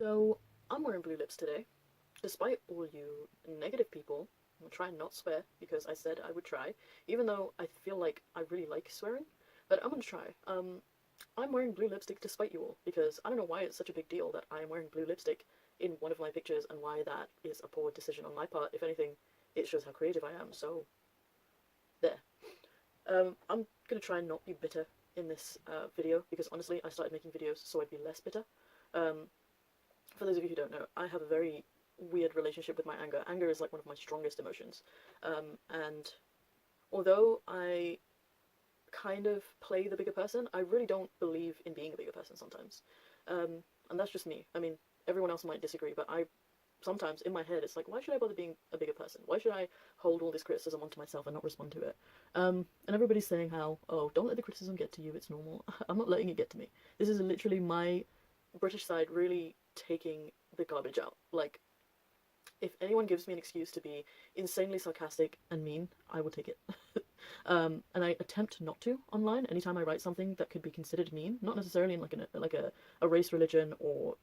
So, I'm wearing blue lips today, despite all you negative people. I'm trying not swear because I said I would try, even though I feel like I really like swearing, but I'm gonna try. I'm wearing blue lipstick despite you all because I don't know why it's such a big deal that I am wearing blue lipstick in one of my pictures and why that is a poor decision on my part. If anything, it shows how creative I am, so there. I'm gonna try and not be bitter in this video because honestly, I started making videos so I'd be less bitter. Um, for those of you who don't know, I have a very weird relationship with my anger. Anger is like one of my strongest emotions. And although I kind of play the bigger person, I really don't believe in being a bigger person sometimes. And that's just me. I mean, everyone else might disagree, but I sometimes in my head it's like, why should I bother being a bigger person? Why should I hold all this criticism onto myself and not respond to it? And everybody's saying how, oh, don't let the criticism get to you, it's normal. I'm not letting it get to me. This is literally my British side really taking the garbage out. Like, if anyone gives me an excuse to be insanely sarcastic and mean, I will take it. And I attempt not to online anytime I write something that could be considered mean, not necessarily in like a race, religion, or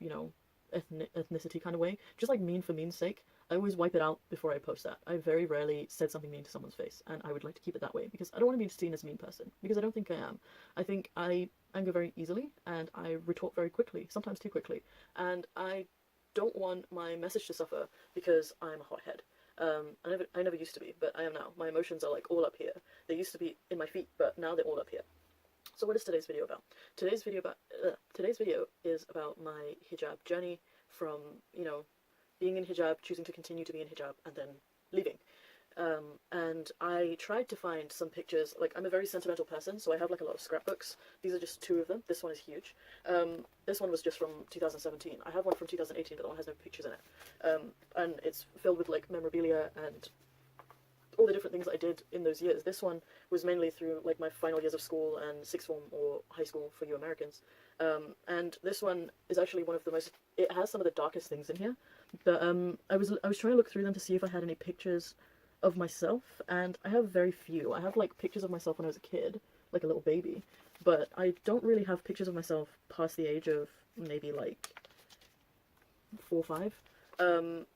ethnicity kind of way, just like mean for mean's sake. I always wipe it out before I post that. I very rarely said something mean to someone's face, and I would like to keep it that way because I don't want to be seen as a mean person, because I don't think I am. I think I anger very easily and I retort very quickly, sometimes too quickly, and I don't want my message to suffer because I'm a hothead. I never used to be, but I am now. My emotions are like all up here. They used to be in my feet, but now they're all up here. So what is today's video about? Today's video is about my hijab journey from being in hijab, choosing to continue to be in hijab, and then leaving. And I tried to find some pictures. Like, I'm a very sentimental person, so I have like a lot of scrapbooks. These are just two of them. This one is huge. This one was just from 2017. I have one from 2018, but that one has no pictures in it. And it's filled with like memorabilia and all the different things I did in those years. This one was mainly through like my final years of school and sixth form or high school for you Americans. And this one is actually one of the most. It has some of the darkest things in here, but I was trying to look through them to see if I had any pictures of myself, and I have very few. I have like pictures of myself when I was a kid, like a little baby, but I don't really have pictures of myself past the age of maybe like 4 or 5. Um,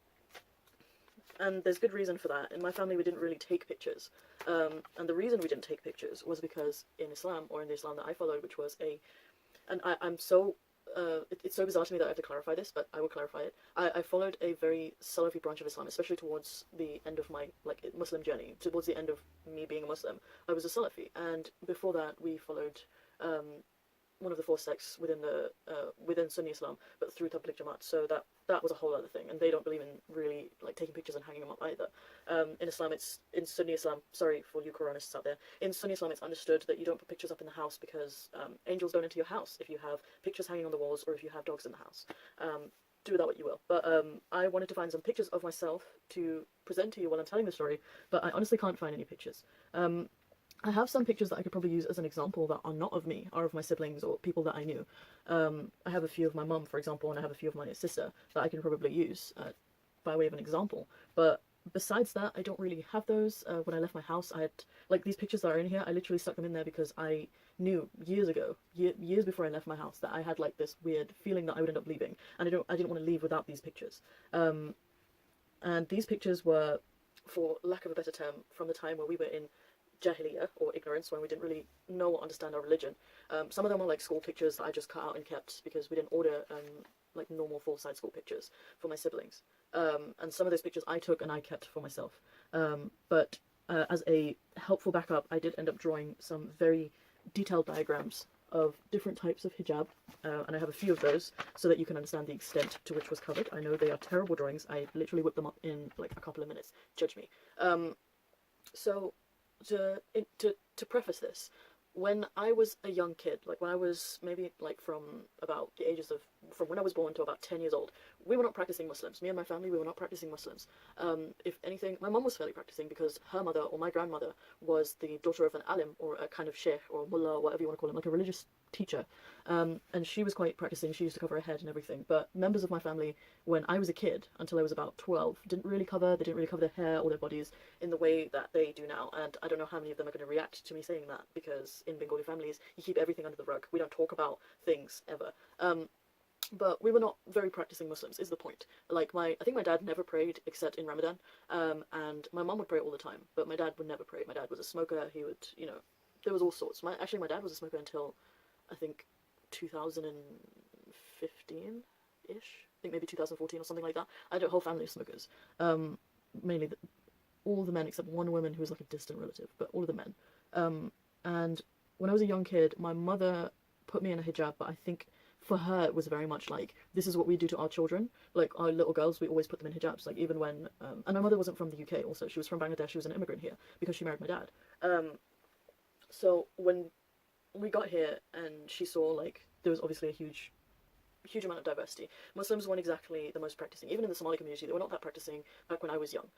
and there's good reason for that. In my family, we didn't really take pictures. And the reason we didn't take pictures was because in Islam, or in the Islam that I followed, which was I'm so, it's so bizarre to me that I have to clarify this, but I will clarify it. I followed a very Salafi branch of Islam, especially towards the end of my like Muslim journey, towards the end of me being a Muslim. I was a Salafi, and before that, we followed one of the four sects within Sunni Islam, but through Tabligh Jamaat. So that was a whole other thing, and they don't believe in really like taking pictures and hanging them up either. In Islam, it's in Sunni Islam. Sorry for you Quranists out there. In Sunni Islam, it's understood that you don't put pictures up in the house because angels don't enter your house if you have pictures hanging on the walls or if you have dogs in the house. Do with that what you will. But I wanted to find some pictures of myself to present to you while I'm telling the story, but I honestly can't find any pictures. I have some pictures that I could probably use as an example that are not of me, are of my siblings or people that I knew. I have a few of my mum, for example, and I have a few of my sister that I can probably use by way of an example. But besides that, I don't really have those. When I left my house, I had, like, these pictures that are in here, I literally stuck them in there because I knew years ago, years before I left my house, that I had, like, this weird feeling that I would end up leaving. And I didn't want to leave without these pictures. And these pictures were, for lack of a better term, from the time where we were in jahiliyyah, or ignorance, when we didn't really know or understand our religion. Some of them are like school pictures that I just cut out and kept because we didn't order like normal full-size school pictures for my siblings. And some of those pictures I took and I kept for myself. But as a helpful backup, I did end up drawing some very detailed diagrams of different types of hijab, and I have a few of those so that you can understand the extent to which was covered. I know they are terrible drawings. I literally whipped them up in like a couple of minutes. Judge me. So to preface this, when I was a young kid, like when I was maybe like from about the ages of, from when I was born to about 10 years old, we were not practicing Muslims. Me and my family, we were not practicing Muslims. If anything, my mum was fairly practicing because her mother, or my grandmother, was the daughter of an alim, or a kind of sheikh, or mullah, or whatever you want to call him, like a religious teacher. And she was quite practicing. She used to cover her head and everything. But members of my family, when I was a kid, until I was about 12, they didn't really cover their hair or their bodies in the way that they do now. And I don't know how many of them are going to react to me saying that, because in Bengali families, you keep everything under the rug. We don't talk about things ever. but we were not very practicing Muslims, is the point. Like, I think my dad never prayed except in Ramadan, and my mom would pray all the time, but my dad would never pray. My dad was a smoker. He would, there was all sorts. Actually, my dad was a smoker until, I think, 2015-ish. I think maybe 2014 or something like that. I had a whole family of smokers. Mainly all the men except one woman who was like a distant relative, but all of the men. And when I was a young kid, my mother put me in a hijab, but I think for her it was very much like, this is what we do to our children. Like, our little girls, we always put them in hijabs. Like, even when and my mother wasn't from the UK also, she was from Bangladesh. She was an immigrant here because she married my dad. So when we got here and she saw, like, there was obviously a huge amount of diversity. Muslims weren't exactly the most practicing. Even in the Somali community, they were not that practicing back when I was young.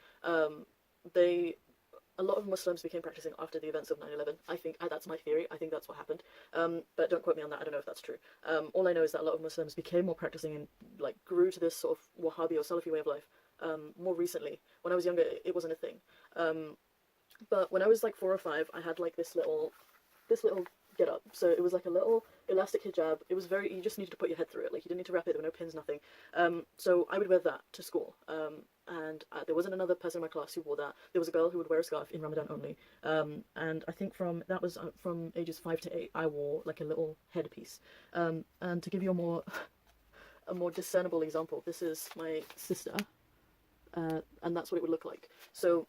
A lot of Muslims became practicing after the events of 9/11. I think that's my theory. I think that's what happened. But don't quote me on that. I don't know if that's true. All I know is that a lot of Muslims became more practicing and, like, grew to this sort of Wahhabi or Salafi way of life more recently. When I was younger, it wasn't a thing. But when I was like 4 or 5, I had like this little get up. So it was like a little elastic hijab. It was very, you just needed to put your head through it. Like, you didn't need to wrap it. There were no pins, nothing. So I would wear that to school. And there wasn't another person in my class who wore that. There was a girl who would wear a scarf in Ramadan only. And I think from ages 5 to 8, I wore like a little headpiece. And to give you a more discernible example, this is my sister. And that's what it would look like. So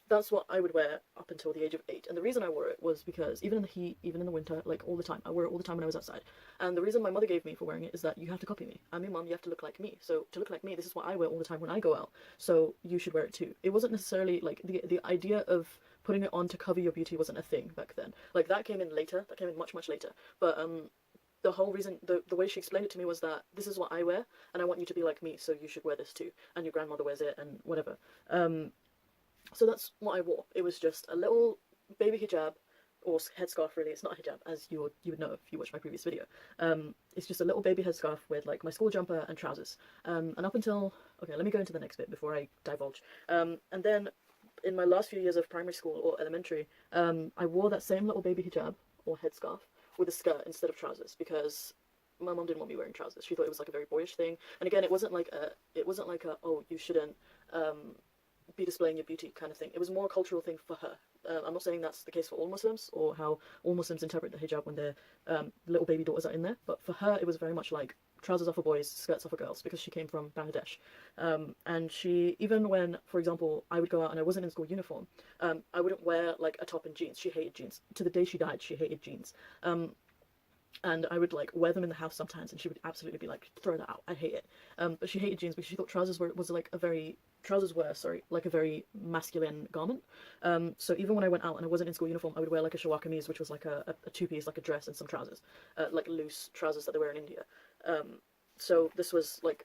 that's what I would wear up until the age of 8. And the reason I wore it was because even in the heat, even in the winter, like all the time, I wore it all the time when I was outside. And the reason my mother gave me for wearing it is that you have to copy me. I'm your mum, you have to look like me. So to look like me, this is what I wear all the time when I go out. So you should wear it too. It wasn't necessarily like the idea of putting it on to cover your beauty wasn't a thing back then. Like, that came in later. That came in much, much later. But the whole reason, the way she explained it to me was that this is what I wear, and I want you to be like me, so you should wear this too. And your grandmother wears it, and whatever. So that's what I wore. It was just a little baby hijab, or headscarf really. It's not a hijab, as you would know if you watched my previous video. It's just a little baby headscarf with like my school jumper and trousers. And up until, okay, let me go into the next bit before I divulge. And then in my last few years of primary school or elementary, I wore that same little baby hijab or headscarf with a skirt instead of trousers, because my mom didn't want me wearing trousers. She thought it was like a very boyish thing. And again, it wasn't like a oh, you shouldn't be displaying your beauty kind of thing. It was more a cultural thing for her. I'm not saying that's the case for all Muslims, or how all Muslims interpret the hijab when their little baby daughters are in there, but for her it was very much like trousers are for boys, skirts are for girls, because she came from Bangladesh. And she, even when, for example, I would go out and I wasn't in school uniform, I wouldn't wear like a top and jeans. She hated jeans. To the day she died, she hated jeans. And I would like wear them in the house sometimes, and she would absolutely be like, throw that out, I hate it. But she hated jeans because she thought trousers were like a very masculine garment. So even when I went out and I wasn't in school uniform, I would wear like a shalwar kameez, which was like a two-piece, like a dress and some trousers, like loose trousers that they wear in India. So this was like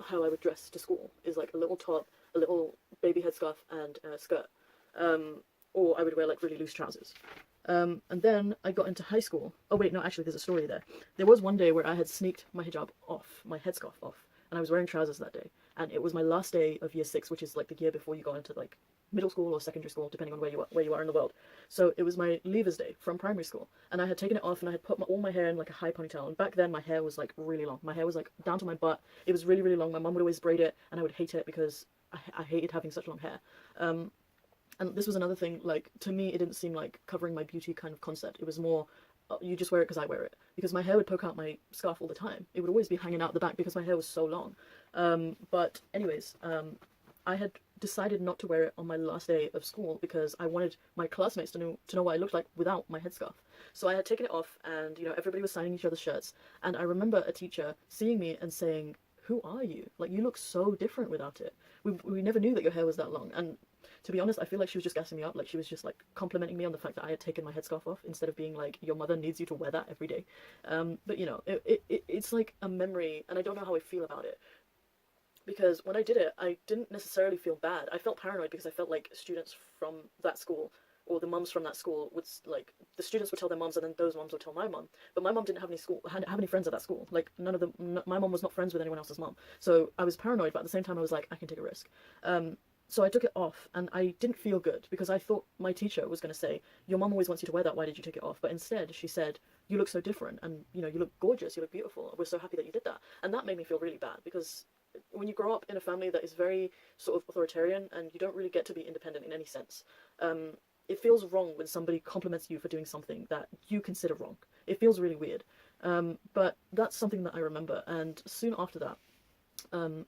how I would dress to school, is like a little top, a little baby headscarf, and a skirt. Or I would wear like really loose trousers. And then I got into high school. Oh wait, no, actually there's a story there. There was one day where I had sneaked my hijab off, my headscarf off, and I was wearing trousers that day. And it was my last day of year 6, which is like the year before you go into like middle school or secondary school, depending on where you are in the world. So it was my leavers day from primary school, and I had taken it off, and I had put all my hair in like a high ponytail. And back then my hair was like really long. My hair was like down to my butt. It was really, really long. My mum would always braid it, and I would hate it because I hated having such long hair. And this was another thing, like, to me it didn't seem like covering my beauty kind of concept. It was more, you just wear it because I wear it. Because my hair would poke out my scarf all the time. It would always be hanging out the back because my hair was so long. But anyways, I had decided not to wear it on my last day of school because I wanted my classmates to know what I looked like without my headscarf. So I had taken it off, and everybody was signing each other's shirts. And I remember a teacher seeing me and saying, "Who are you? Like, you look so different without it. We never knew that your hair was that long." And to be honest, I feel like she was just gassing me up. Like, she was just like complimenting me on the fact that I had taken my headscarf off, instead of being like, your mother needs you to wear that every day. But it's like a memory, and I don't know how I feel about it. Because when I did it, I didn't necessarily feel bad. I felt paranoid because I felt like students from that school, or the mums from that school, would, like, the students would tell their mums, and then those mums would tell my mum. But my mum didn't have any friends at that school. Like, none of them. My mum was not friends with anyone else's mum. So I was paranoid, but at the same time I was like, I can take a risk. So I took it off and I didn't feel good because I thought my teacher was going to say, your mom always wants you to wear that, why did you take it off? But instead she said, you look so different and, you know, you look gorgeous, you look beautiful. We're so happy that you did that. And that made me feel really bad because when you grow up in a family that is very sort of authoritarian and you don't really get to be independent in any sense, it feels wrong when somebody compliments you for doing something that you consider wrong. It feels really weird. But that's something that I remember. And soon after that,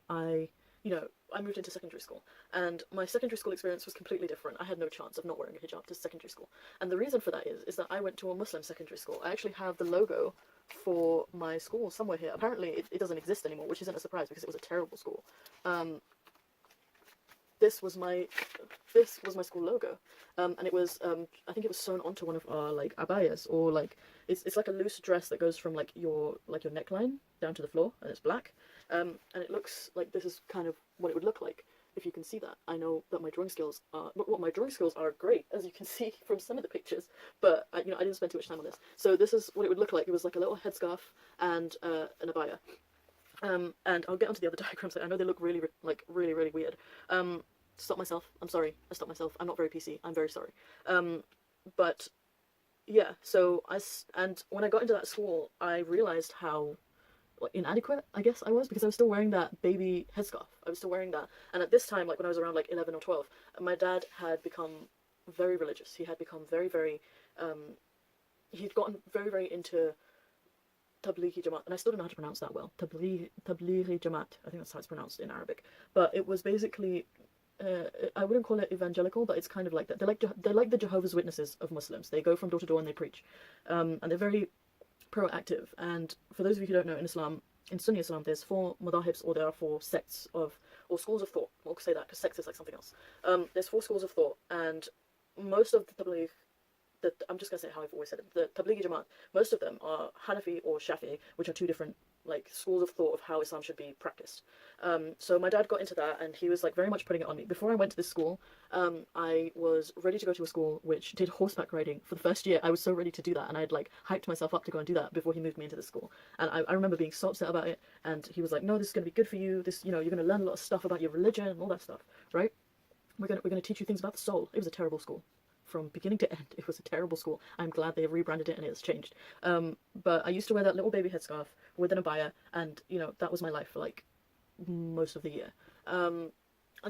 I, you know, I moved into secondary school, and my secondary school experience was completely different. I had no chance of not wearing a hijab to secondary school, and the reason for that is that I went to a Muslim secondary school. I actually have the logo for my school somewhere here. Apparently, it doesn't exist anymore, which isn't a surprise because it was a terrible school. Um, this was my school logo, and it was I think it was sewn onto one of our like abayas, or like it's like a loose dress that goes from like your neckline down to the floor, and it's black, and it looks like this is kind of what it would look like if you can see that. I know that my drawing skills are great, as you can see from some of the pictures, but you know, I didn't spend too much time on this. So this is what it would look like. It was like a little headscarf and an abaya. And I'll get onto the other diagrams. I know they look really really weird. Stop myself. I'm sorry. I stopped myself. I'm not very PC. I'm very sorry. But yeah. So and when I got into that school, I realized how inadequate I guess I was, because I was still wearing that baby headscarf. I was still wearing that, and at this time, like when I was around like 11 or 12, my dad had become very religious. He had become very he'd gotten very into Tablighi Jamaat, and I still don't know how to pronounce that well. Tablighi Jamaat, I think that's how it's pronounced in Arabic. But it was basically, I wouldn't call it evangelical, but it's kind of like that. They're like the Jehovah's Witnesses of Muslims. They go from door to door and they preach, and they're very proactive. And for those of you who don't know, in Islam, in Sunni Islam, there's 4 madahibs, or there are 4 sects of, or schools of thought. We'll say that because sects is like something else. There's 4 schools of thought, and most of the Tabligh, I'm just going to say how I've always said it, the Tablighi Jamaat, most of them are Hanafi or Shafi'i, which are 2 different like schools of thought of how Islam should be practiced. So my dad got into that, and he was like very much putting it on me. Before I went to this school, I was ready to go to a school which did horseback riding for the first year. I was so ready to do that, and I'd like hyped myself up to go and do that before he moved me into the school. And I remember being so upset about it, and he was like, no, this is going to be good for you. This, you know, you're going to learn a lot of stuff about your religion and all that stuff, right? We're going to teach you things about the soul. It was a terrible school. From beginning to end, it was a terrible school. I'm glad they have rebranded it and it's changed. But I used to wear that little baby headscarf with an abaya, and you know, that was my life for like most of the year. And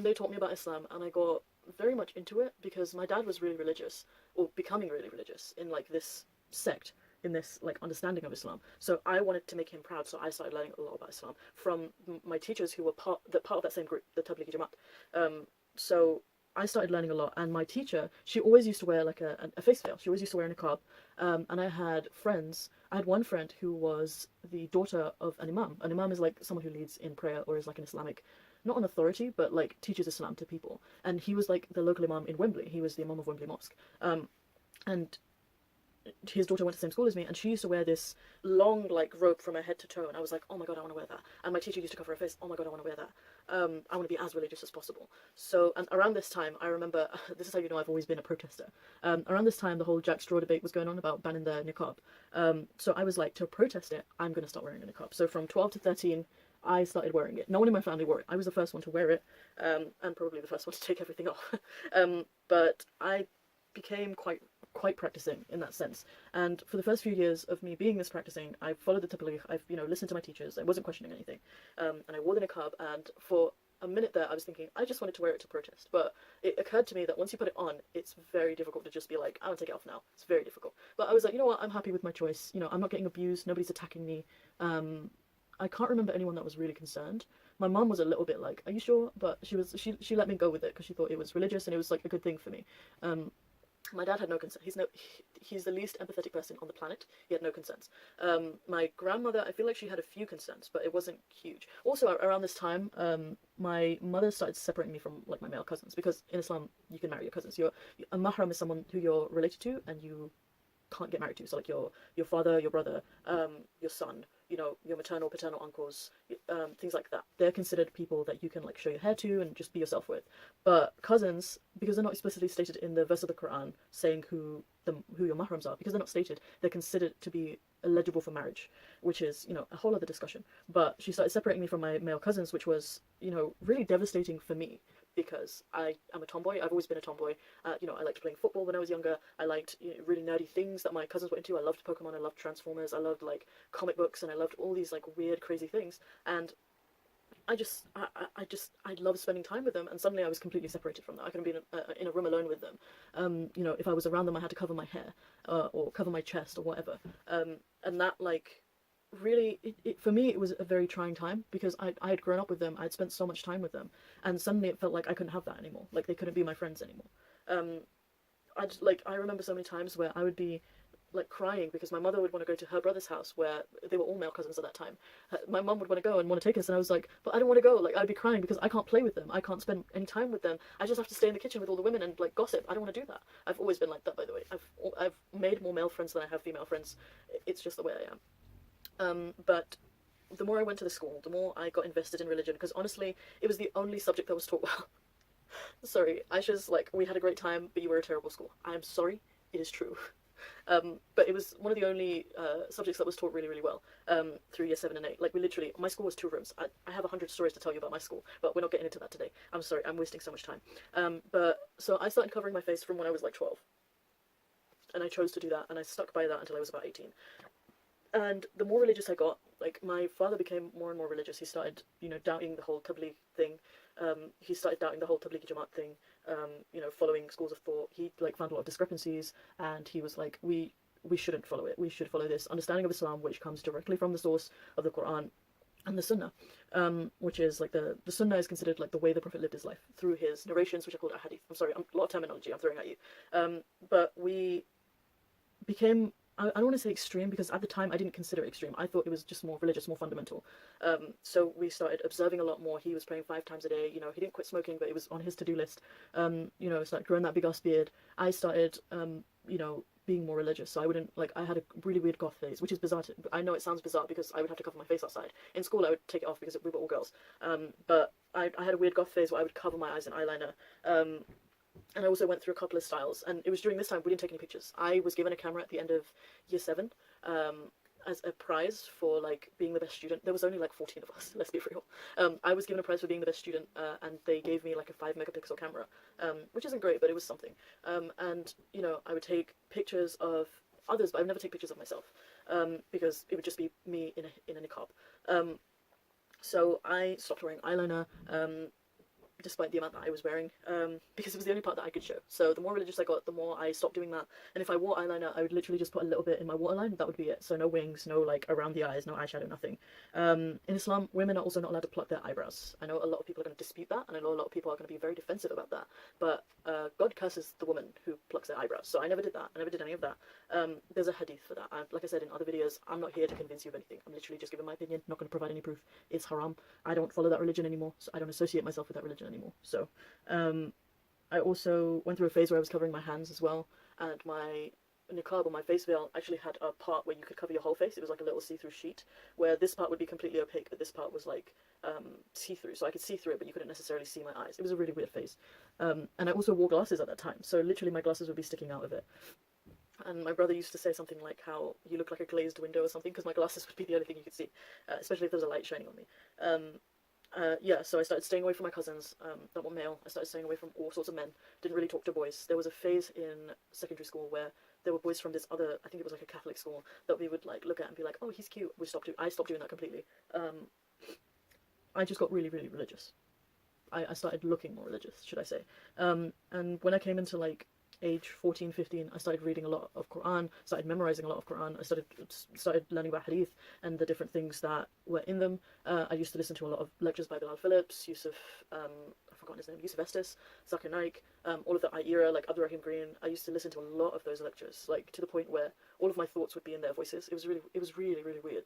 they taught me about Islam, and I got very much into it because my dad was really religious, or becoming really religious in like this sect, in this like understanding of Islam. So I wanted to make him proud, so I started learning a lot about Islam from my teachers who were part of that same group, the Tablighi Jamaat. So I started learning a lot, and my teacher, she always used to wear like a face veil. She always used to wear a niqab, and I had friends. I had one friend who was the daughter of an imam. An imam is like someone who leads in prayer, or is like an Islamic, not an authority, but like teaches Islam to people. And he was like the local imam in Wembley. He was the imam of Wembley Mosque. And his daughter went to the same school as me, and she used to wear this long like robe from her head to toe, and I was like, oh my god, I want to wear that. And my teacher used to cover her face. Oh my god, I want to wear that. I want to be as religious as possible. So, and around this time, I remember, this is how you know I've always been a protester. Around this time, the whole Jack Straw debate was going on about banning the niqab. So I was like, to protest it, I'm going to start wearing a niqab. So from 12 to 13, I started wearing it. No one in my family wore it. I was the first one to wear it, and probably the first one to take everything off. But I became quite practicing in that sense, and for the first few years of me being this practicing, I followed the tabligh. I've, you know, listened to my teachers. I wasn't questioning anything, and I wore the niqab. And for a minute there, I was thinking I just wanted to wear it to protest, but it occurred to me that once you put it on, it's very difficult to just be like, I want to take it off now. It's very difficult. But I was like, you know what, I'm happy with my choice. You know, I'm not getting abused. Nobody's attacking me. I can't remember anyone that was really concerned. My mum was a little bit like, are you sure? But she let me go with it because she thought it was religious and it was like a good thing for me. My dad had no concern. He's the least empathetic person on the planet. He had no concerns. My grandmother, I feel like she had a few concerns, but it wasn't huge. Also, around this time, my mother started separating me from like my male cousins, because in Islam you can marry your cousins. A mahram is someone who you're related to and you can't get married to. So like your father, your brother, your son, you know, your maternal, paternal uncles, things like that. They're considered people that you can like show your hair to and just be yourself with. But cousins, because they're not explicitly stated in the verse of the Quran saying who your mahrams are, because they're not stated, they're considered to be eligible for marriage, which is, you know, a whole other discussion. But she started separating me from my male cousins, which was, you know, really devastating for me, because I am a tomboy. I've always been a tomboy. You know, I liked playing football when I was younger. I liked, you know, really nerdy things that my cousins were into. I loved Pokemon, I loved Transformers, I loved like comic books, and I loved all these like weird, crazy things. And I love spending time with them, and suddenly I was completely separated from them. I couldn't be in a room alone with them. You know, if I was around them, I had to cover my hair, or cover my chest or whatever. And that like really, for me, it was a very trying time because I had grown up with them. I'd spent so much time with them, and suddenly it felt like I couldn't have that anymore. Like they couldn't be my friends anymore. I remember so many times where I would be like crying because my mother would want to go to her brother's house where they were all male cousins at that time. My mum would want to go and want to take us, and I was like, but I don't want to go. Like I'd be crying because I can't play with them. I can't spend any time with them. I just have to stay in the kitchen with all the women and like gossip. I don't want to do that. I've always been like that, by the way. I've made more male friends than I have female friends. It's just the way I am. But the more I went to the school, the more I got invested in religion because honestly, it was the only subject that was taught well. Sorry, Aisha's like, we had a great time, but you were a terrible school. I'm sorry, it is true. But it was one of the only subjects that was taught really, really well through year 7 and 8. Like, we literally, my school was 2 rooms. I have 100 stories to tell you about my school, but we're not getting into that today. I'm sorry, I'm wasting so much time. But so I started covering my face from when I was like 12. And I chose to do that, and I stuck by that until I was about 18. And the more religious I got, like, my father became more and more religious. He started, you know, doubting the whole Tabligh thing. He started doubting the whole Tabligh Jamaat thing, you know, following schools of thought. He, like, found a lot of discrepancies, and he was like, we shouldn't follow it. We should follow this understanding of Islam, which comes directly from the source of the Quran and the Sunnah, which is, like, the Sunnah is considered, like, the way the Prophet lived his life, through his narrations, which are called ahadith. I'm sorry, a lot of terminology I'm throwing at you. But we became, I don't want to say extreme because at the time I didn't consider it extreme. I thought it was just more religious, more fundamental. So we started observing a lot more. He was praying 5 times a day. You know, he didn't quit smoking, but it was on his to-do list. You know, started growing that big ass beard. I started, you know, being more religious. So I wouldn't, like, I had a really weird goth phase, which is bizarre. I know it sounds bizarre because I would have to cover my face outside. In school I would take it off because we were all girls. But I had a weird goth phase where I would cover my eyes in eyeliner. And I also went through a couple of styles, and it was during this time we didn't take any pictures. I was given a camera at the end of year 7 as a prize for, like, being the best student. There was only like 14 of us, let's be real. I was given a prize for being the best student, and they gave me like a 5 megapixel camera, which isn't great, but it was something. And, you know, I would take pictures of others, but I would never take pictures of myself, because it would just be me in a niqab. So I stopped wearing eyeliner, despite the amount that I was wearing, because it was the only part that I could show. So the more religious I got, the more I stopped doing that. And if I wore eyeliner, I would literally just put a little bit in my waterline. That would be it. So no wings, no, like, around the eyes, no eyeshadow, nothing. In Islam, women are also not allowed to pluck their eyebrows. I know a lot of people are going to dispute that, and I know a lot of people are going to be very defensive about that. But God curses the woman who plucks their eyebrows. So I never did that. I never did any of that. There's a hadith for that. Like I said in other videos, I'm not here to convince you of anything. I'm literally just giving my opinion, not going to provide any proof. It's haram. I don't follow that religion anymore, so I don't associate myself with that religion anymore. So I also went through a phase where I was covering my hands as well, and my niqab or my face veil actually had a part where you could cover your whole face. It was like a little see-through sheet, where this part would be completely opaque, but this part was like see-through, so I could see through it, but you couldn't necessarily see my eyes. It was a really weird phase. And I also wore glasses at that time, so literally my glasses would be sticking out of it. And my brother used to say something like how you look like a glazed window or something, because my glasses would be the only thing you could see, especially if there was a light shining on me. Yeah, so I started staying away from my cousins that were male. I started staying away from all sorts of men. Didn't really talk to boys. There was a phase in secondary school where there were boys from this other, I think it was like a Catholic school, that we would like look at and be like, oh, he's cute. I stopped doing that completely. I just got really, really religious. I started looking more religious, should I say. And when I came into like age 14, 15, I started reading a lot of Quran, started memorizing a lot of Quran. I started learning about hadith and the different things that were in them. I used to listen to a lot of lectures by Bilal Phillips, Yusuf, I've forgotten his name, Yusuf Estes, Zakir Naik, all of that era, like Abdurrahim Green. I used to listen to a lot of those lectures, like to the point where all of my thoughts would be in their voices. It was really, really weird.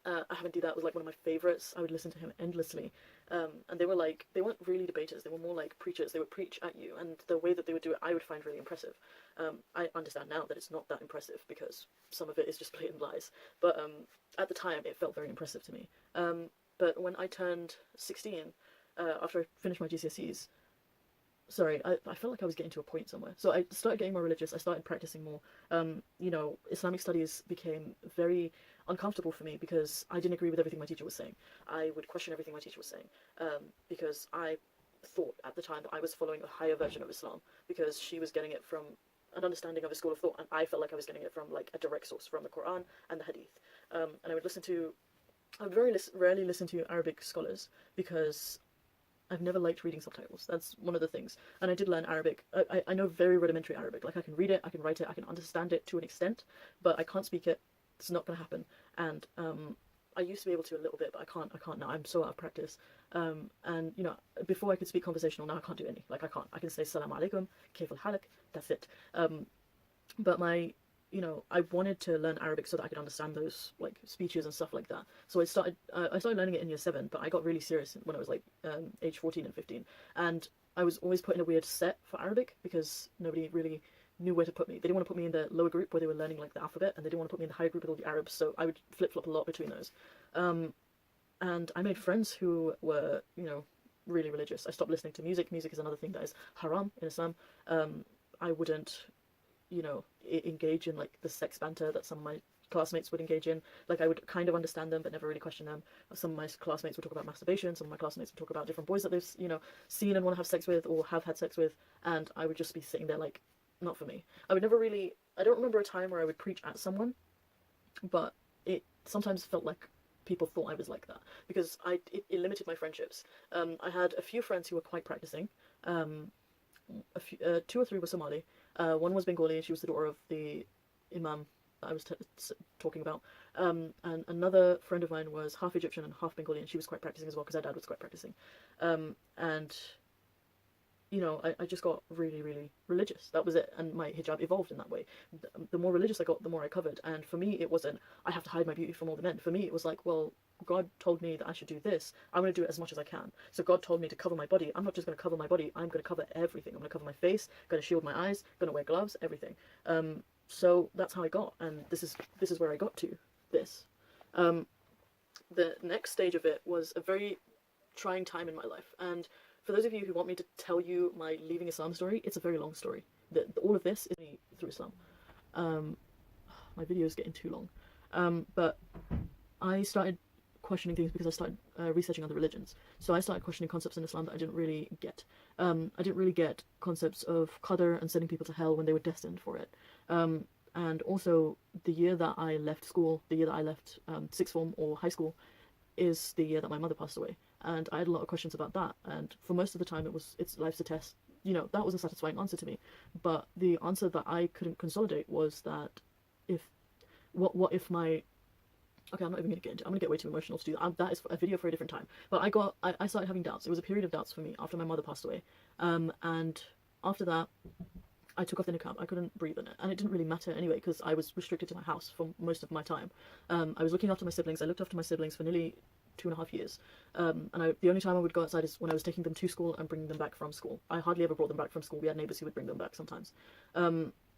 Ahmed Didat was like one of my favourites. I would listen to him endlessly. And they weren't really debaters, they were more like preachers. They would preach at you, and the way that they would do it I would find really impressive. I understand now that it's not that impressive because some of it is just blatant lies, but at the time it felt very impressive to me. But when I turned 16, after I finished my GCSEs, sorry, I felt like I was getting to a point somewhere. So I started getting more religious, I started practicing more. You know, Islamic studies became very uncomfortable for me because I didn't agree with everything my teacher was saying. I would question everything my teacher was saying, because I thought at the time that I was following a higher version of Islam, because she was getting it from an understanding of a school of thought, and I felt like I was getting it from like a direct source from the Quran and the Hadith. And I would very rarely listen to Arabic scholars, because I've never liked reading subtitles. That's one of the things. And I did learn Arabic. I know very rudimentary Arabic. Like, I can read it, I can write it, I can understand it to an extent, but I can't speak it. It's not going to happen. And I used to be able to a little bit, but I can't now. I'm so out of practice. And, you know, before I could speak conversational, now I can't do any. Like, I can't. I can say salam alaikum, kayf al-halak, that's it. But you know, I wanted to learn Arabic so that I could understand those, like, speeches and stuff like that. So I started learning it in year 7, but I got really serious when I was, like, age 14 and 15. And I was always put in a weird set for Arabic, because nobody really knew where to put me. They didn't want to put me in the lower group where they were learning, like, the alphabet, and they didn't want to put me in the higher group with all the Arabs, so I would flip-flop a lot between those. And I made friends who were, you know, really religious. I stopped listening to music. Music is another thing that is haram in Islam. I wouldn't, you know, engage in, like, the sex banter that some of my classmates would engage in. Like, I would kind of understand them but never really question them. Some of my classmates would talk about masturbation, some of my classmates would talk about different boys that they've, you know, seen and want to have sex with or have had sex with, and I would just be sitting there like, not for me. I would never really, I don't remember a time where I would preach at someone, but it sometimes felt like people thought I was like that, because it limited my friendships. I had a few friends who were quite practicing. A few, 2 or 3 were Somali. One was Bengali, and she was the daughter of the Imam that I was talking about. And another friend of mine was half Egyptian and half Bengali, and she was quite practicing as well, because her dad was quite practicing. And, you know, I just got really, really religious. That was it, and my hijab evolved in that way. The more religious I got, the more I covered, and for me it wasn't, I have to hide my beauty from all the men. For me it was like, well, God told me that I should do this, I'm going to do it as much as I can. So God told me to cover my body, I'm not just going to cover my body, I'm going to cover everything. I'm going to cover my face, going to shield my eyes, going to wear gloves, everything. So that's how I got, and this is where I got to this. The next stage of it was a very trying time in my life, and for those of you who want me to tell you my leaving Islam story, it's a very long story. All of this is me through Islam. My video is getting too long. But I started questioning things because I started researching other religions. So I started questioning concepts in Islam that I didn't really get. I didn't really get concepts of qadr and sending people to hell when they were destined for it. And also, the year that I left school, the year that I left sixth form or high school, is the year that my mother passed away. And I had a lot of questions about that, and for most of the time it's life's a test. You know, that was a satisfying answer to me, but the answer that I couldn't consolidate was that what if my, okay, I'm not even going to get into it. I'm going to get way too emotional to do that. That is a video for a different time. But I started having doubts. It was a period of doubts for me after my mother passed away, and after that I took off the niqab. I couldn't breathe in it, and it didn't really matter anyway, because I was restricted to my house for most of my time. I was looking after my siblings. I looked after my siblings for nearly 2.5 years, and the only time I would go outside is when I was taking them to school and bringing them back from school. I hardly ever brought them back from school. We had neighbours who would bring them back sometimes,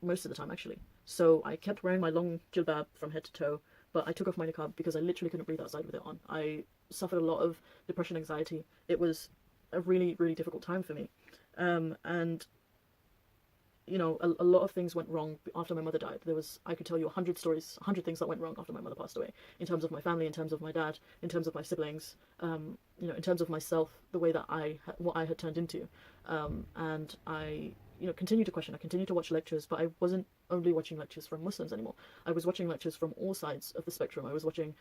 most of the time actually. So I kept wearing my long jilbab from head to toe, but I took off my niqab because I literally couldn't breathe outside with it on. I suffered a lot of depression, anxiety. It was a really, really difficult time for me, and you know, a lot of things went wrong after my mother died. I could tell you 100 stories, 100 things that went wrong after my mother passed away, in terms of my family, in terms of my dad, in terms of my siblings, you know, in terms of myself, the way that what I had turned into. And I, you know, continued to question. I continued to watch lectures, but I wasn't only watching lectures from Muslims anymore. I was watching lectures from all sides of the spectrum. I was watching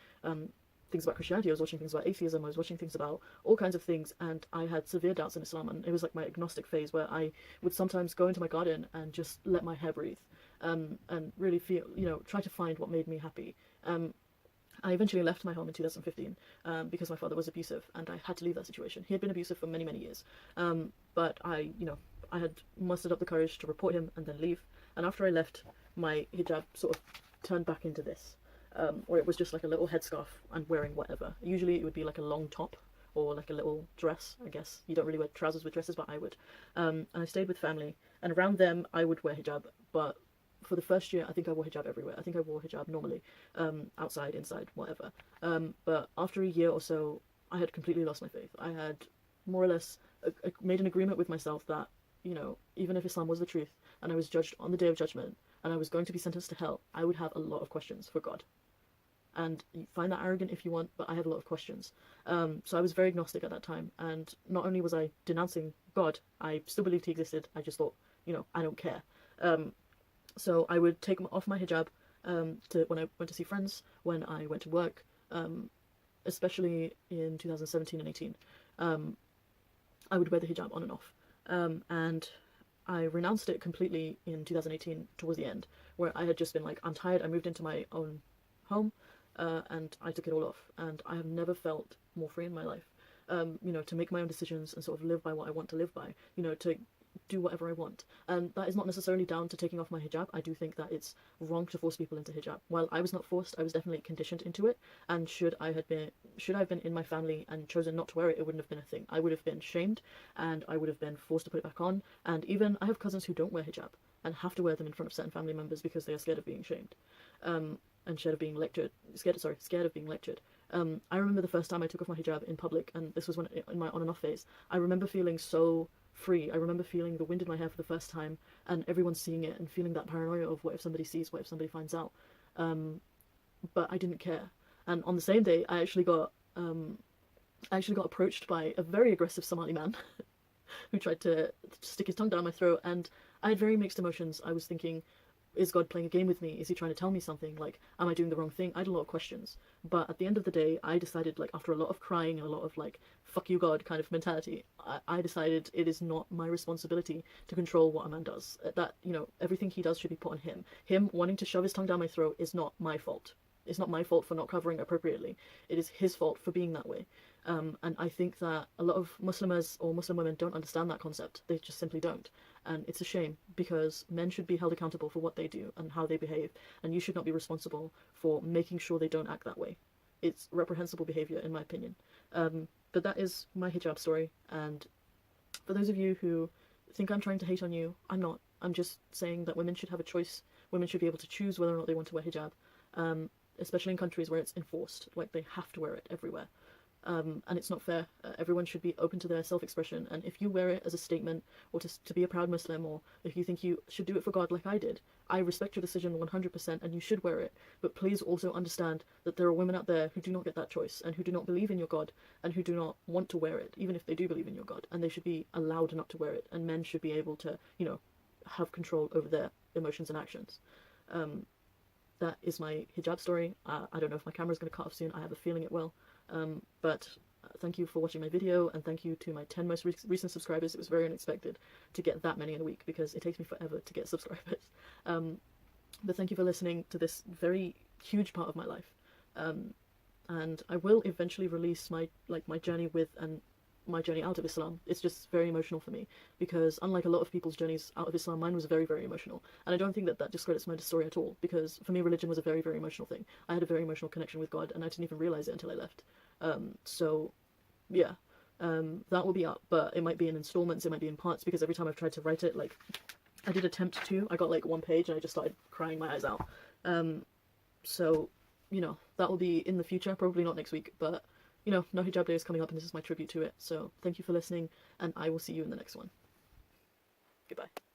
things about Christianity, I was watching things about atheism, I was watching things about all kinds of things, and I had severe doubts in Islam, and it was like my agnostic phase where I would sometimes go into my garden and just let my hair breathe, and really feel, you know, try to find what made me happy. I eventually left my home in 2015 because my father was abusive, and I had to leave that situation. He had been abusive for many, many years, but I had mustered up the courage to report him and then leave, and after I left, my hijab sort of turned back into this. Or it was just like a little headscarf and wearing whatever. Usually it would be like a long top or like a little dress, I guess. You don't really wear trousers with dresses, but I would. And I stayed with family, and around them I would wear hijab, but for the first year I think I wore hijab everywhere. I think I wore hijab normally, outside, inside, whatever. But after a year or so, I had completely lost my faith. I had more or less made an agreement with myself that, you know, even if Islam was the truth and I was judged on the day of judgment and I was going to be sentenced to hell, I would have a lot of questions for God. and you find that arrogant if you want, but I have a lot of questions. So I was very agnostic at that time, and not only was I denouncing God, I still believed he existed. I just thought, I don't care. So I would take off my hijab when I went to see friends, when I went to work, especially in 2017 and 18. I would wear the hijab on and off. And I renounced it completely in 2018 towards the end, where I had just been like, I'm tired, I moved into my own home, and I took it all off. And I have never felt more free in my life, to make my own decisions and sort of live by what I want to live by, to do whatever I want. And that is not necessarily down to taking off my hijab. I do think that it's wrong to force people into hijab. While I was not forced, I was definitely conditioned into it, and should I have been in my family and chosen not to wear it, it wouldn't have been a thing. I would have been shamed, and I would have been forced to put it back on. And even I have cousins who don't wear hijab and have to wear them in front of certain family members because they are scared of being shamed, and scared of being lectured. Scared of being lectured. I remember the first time I took off my hijab in public, and this was when in my on and off phase. I remember feeling so free. I remember feeling the wind in my hair for the first time, and everyone seeing it, and feeling that paranoia of what if somebody sees, what if somebody finds out. But I didn't care. And on the same day, I actually got approached by a very aggressive Somali man who tried to stick his tongue down my throat, and I had very mixed emotions. I was thinking, is God playing a game with me? Is he trying to tell me something? Like, am I doing the wrong thing? I had a lot of questions. But at the end of the day, I decided, like, after a lot of crying and a lot of, like, fuck you God kind of mentality, I decided it is not my responsibility to control what a man does. That, everything he does should be put on him. Him wanting to shove his tongue down my throat is not my fault. It's not my fault for not covering appropriately. It is his fault for being that way. And I think that a lot of Muslims or Muslim women don't understand that concept. They just simply don't. And it's a shame, because men should be held accountable for what they do and how they behave, and you should not be responsible for making sure they don't act that way. It's reprehensible behavior, in my opinion. But that is my hijab story, and for those of you who think I'm trying to hate on you, I'm not. I'm just saying that women should have a choice. Women should be able to choose whether or not they want to wear hijab, especially in countries where it's enforced, like they have to wear it everywhere. And it's not fair. Everyone should be open to their self-expression, and if you wear it as a statement, or to be a proud Muslim, or if you think you should do it for God like I did, I respect your decision 100%, and you should wear it. But please also understand that there are women out there who do not get that choice, and who do not believe in your God, and who do not want to wear it, even if they do believe in your God, and they should be allowed not to wear it, and men should be able to, have control over their emotions and actions. That is my hijab story. I don't know if my camera's going to cut off soon. I have a feeling it will. But thank you for watching my video, and thank you to my 10 most recent subscribers. It was very unexpected to get that many in a week, because it takes me forever to get subscribers. But thank you for listening to this very huge part of my life. And I will eventually release my journey with and my journey out of Islam. It's just very emotional for me, because unlike a lot of people's journeys out of Islam, mine was very, very emotional. And I don't think that discredits my story at all, because for me, religion was a very, very emotional thing. I had a very emotional connection with God, and I didn't even realize it until I left. So yeah, that will be up, but it might be in installments, it might be in parts, because every time I've tried to write it, like, I did attempt to, I got like one page and I just started crying my eyes out. So, that will be in the future, probably not next week, but No Hijab Day is coming up, and this is my tribute to it. So thank you for listening, and I will see you in the next one. Goodbye.